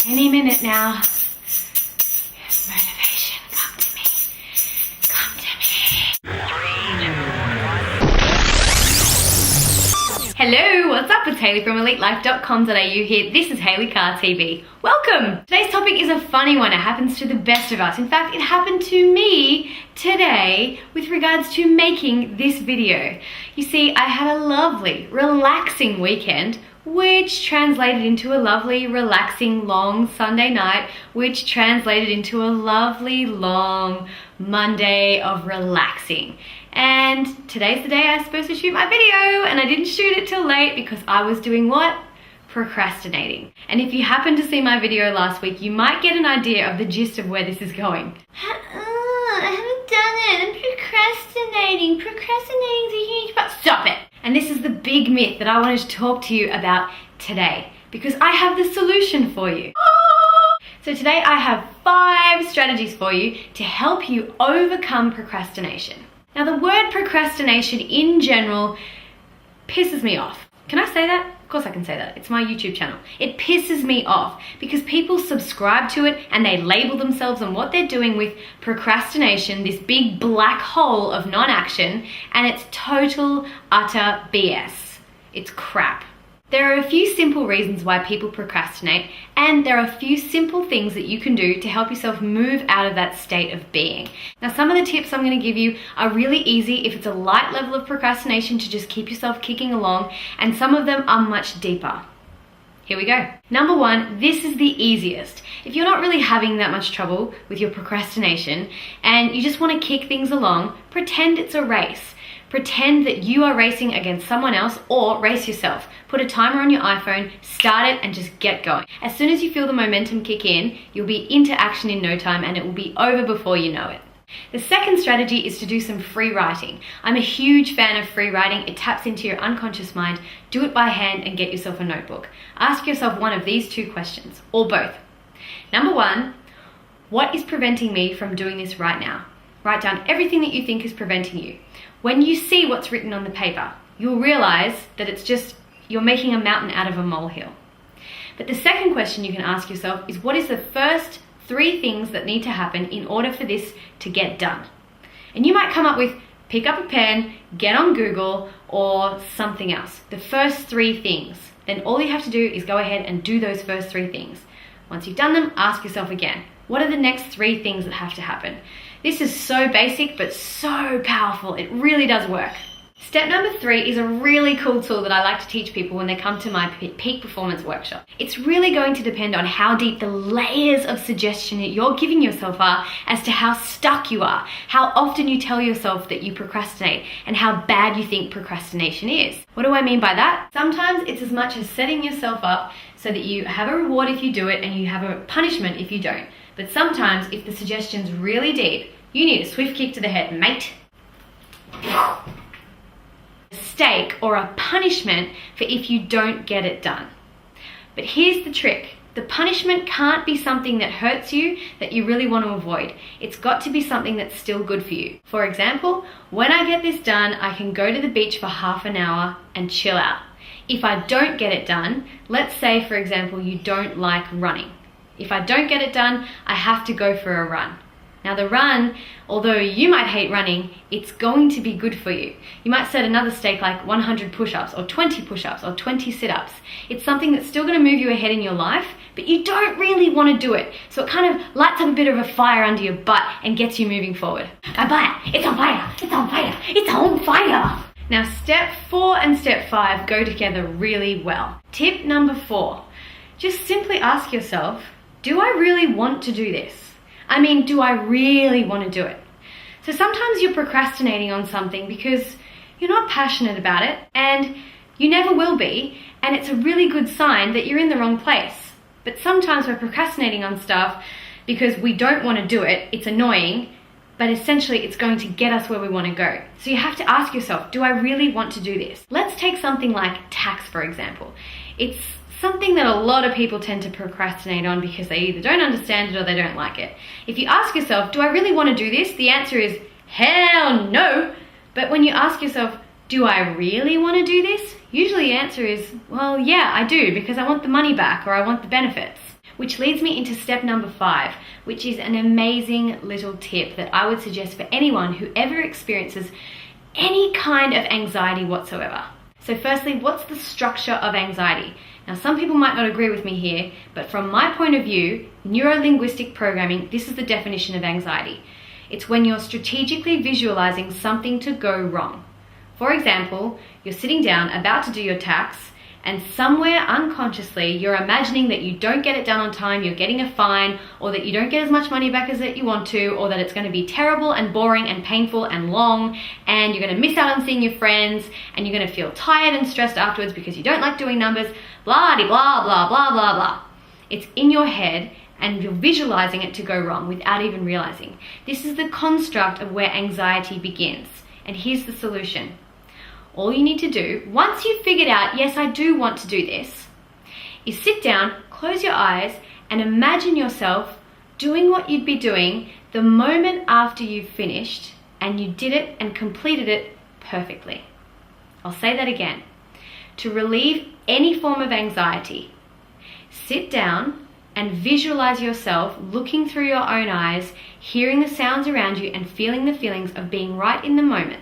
Any minute now. Motivation, come to me. Come to me. Hello, what's up? It's Hayley from EliteLife.com.au here. This is Hayley Carr TV. Welcome! Today's topic is a funny one. It happens to the best of us. In fact, it happened to me today with regards to making this video. You see, I had a lovely, relaxing weekend, which translated into a lovely, relaxing, long Sunday night, which translated into a lovely, long Monday of relaxing. And today's the day I was supposed to shoot my video, and I didn't shoot it till late because I was doing what? Procrastinating. And if you happened to see my video last week, you might get an idea of the gist of where this is going. I haven't done it. I'm procrastinating. Procrastinating's a huge part. Stop it! And this is the big myth that I wanted to talk to you about today, because I have the solution for you. So today I have 5 strategies for you to help you overcome procrastination. Now, the word procrastination in general pisses me off. Can I say that? Of course I can say that. It's my YouTube channel. It pisses me off because people subscribe to it and they label themselves on what they're doing with procrastination, this big black hole of non-action, and it's total, utter BS. It's crap. There are a few simple reasons why people procrastinate, and there are a few simple things that you can do to help yourself move out of that state of being. Now, some of the tips I'm going to give you are really easy if it's a light level of procrastination to just keep yourself kicking along, and some of them are much deeper. Here we go. Number 1, this is the easiest. If you're not really having that much trouble with your procrastination and you just want to kick things along, pretend it's a race. Pretend that you are racing against someone else, or race yourself. Put a timer on your iPhone, start it, and just get going. As soon as you feel the momentum kick in, you'll be into action in no time and it will be over before you know it. The second strategy is to do some free writing. I'm a huge fan of free writing. It taps into your unconscious mind. Do it by hand and get yourself a notebook. Ask yourself one of these 2 questions, or both. Number 1, what is preventing me from doing this right now? Write down everything that you think is preventing you. When you see what's written on the paper, you'll realize that it's just you're making a mountain out of a molehill. But the second question you can ask yourself is, what is the first 3 things that need to happen in order for this to get done? And you might come up with, pick up a pen, get on Google, or something else. The first 3 things. Then all you have to do is go ahead and do those first 3 things. Once you've done them, ask yourself again, what are the next 3 things that have to happen? This is so basic, but so powerful. It really does work. Step number 3 is a really cool tool that I like to teach people when they come to my peak performance workshop. It's really going to depend on how deep the layers of suggestion that you're giving yourself are as to how stuck you are, how often you tell yourself that you procrastinate, and how bad you think procrastination is. What do I mean by that? Sometimes it's as much as setting yourself up so that you have a reward if you do it and you have a punishment if you don't. But sometimes, if the suggestion's really deep, you need a swift kick to the head, mate. A stake or a punishment for if you don't get it done. But here's the trick. The punishment can't be something that hurts you, that you really want to avoid. It's got to be something that's still good for you. For example, when I get this done, I can go to the beach for half an hour and chill out. If I don't get it done, let's say, for example, you don't like running. If I don't get it done, I have to go for a run. Now the run, although you might hate running, it's going to be good for you. You might set another stake like 100 push-ups or 20 push-ups or 20 sit-ups. It's something that's still going to move you ahead in your life, but you don't really want to do it. So it kind of lights up a bit of a fire under your butt and gets you moving forward. I buy it. It's on fire. It's on fire. It's on fire. Now step 4 and step 5 go together really well. Tip number 4, just simply ask yourself, do I really want to do this? I mean, do I really want to do it? So sometimes you're procrastinating on something because you're not passionate about it and you never will be, and it's a really good sign that you're in the wrong place. But sometimes we're procrastinating on stuff because we don't want to do it, it's annoying, but essentially it's going to get us where we want to go. So you have to ask yourself, do I really want to do this? Let's take something like tax, for example. It's something that a lot of people tend to procrastinate on because they either don't understand it or they don't like it. If you ask yourself, do I really want to do this? The answer is, hell no. But when you ask yourself, do I really want to do this? Usually the answer is, well, yeah, I do, because I want the money back or I want the benefits. Which leads me into step number 5, which is an amazing little tip that I would suggest for anyone who ever experiences any kind of anxiety whatsoever. So firstly, what's the structure of anxiety? Now, some people might not agree with me here, but from my point of view, neuro-linguistic programming, this is the definition of anxiety. It's when you're strategically visualizing something to go wrong. For example, you're sitting down about to do your tax, and somewhere unconsciously you're imagining that you don't get it done on time, you're getting a fine, or that you don't get as much money back as that you want to, or that it's going to be terrible and boring and painful and long, and you're going to miss out on seeing your friends, and you're going to feel tired and stressed afterwards because you don't like doing numbers, blah de blah blah blah blah blah. It's in your head and you're visualizing it to go wrong without even realizing. This is the construct of where anxiety begins. And here's the solution. All you need to do, once you've figured out, yes, I do want to do this, is sit down, close your eyes, and imagine yourself doing what you'd be doing the moment after you've finished and you did it and completed it perfectly. I'll say that again. To relieve any form of anxiety, sit down and visualize yourself looking through your own eyes, hearing the sounds around you and feeling the feelings of being right in the moment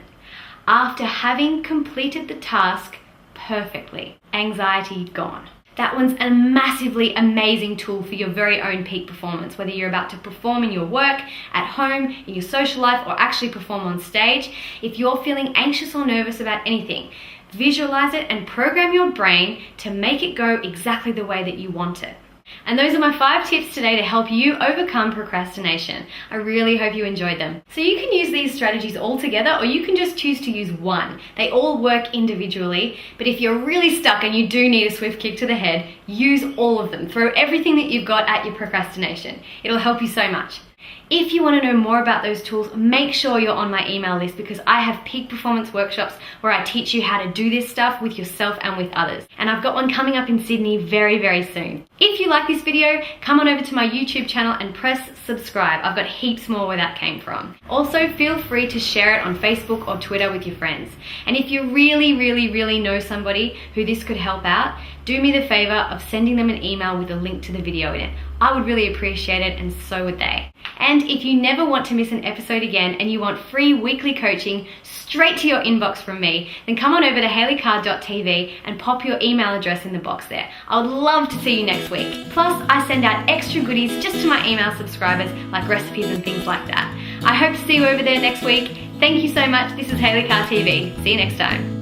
after having completed the task perfectly. Anxiety gone. That one's a massively amazing tool for your very own peak performance, whether you're about to perform in your work, at home, in your social life, or actually perform on stage. If you're feeling anxious or nervous about anything, visualize it and program your brain to make it go exactly the way that you want it. And those are my 5 tips today to help you overcome procrastination. I really hope you enjoyed them. So you can use these strategies all together, or you can just choose to use one. They all work individually, but if you're really stuck and you do need a swift kick to the head, use all of them. Throw everything that you've got at your procrastination. It'll help you so much. If you want to know more about those tools, make sure you're on my email list, because I have peak performance workshops where I teach you how to do this stuff with yourself and with others. And I've got one coming up in Sydney very, very soon. If you like this video, come on over to my YouTube channel and press subscribe. I've got heaps more where that came from. Also, feel free to share it on Facebook or Twitter with your friends. And if you really know somebody who this could help out, do me the favor of sending them an email with a link to the video in it. I would really appreciate it, and so would they. And if you never want to miss an episode again and you want free weekly coaching straight to your inbox from me, then come on over to hayleycarr.tv and pop your email address in the box there. I would love to see you next week. Plus, I send out extra goodies just to my email subscribers, like recipes and things like that. I hope to see you over there next week. Thank you so much. This is Hayley Carr TV. See you next time.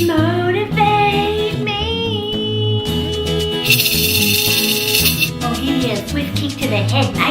Motivate me. I'll give you a swift kick to the head, mate.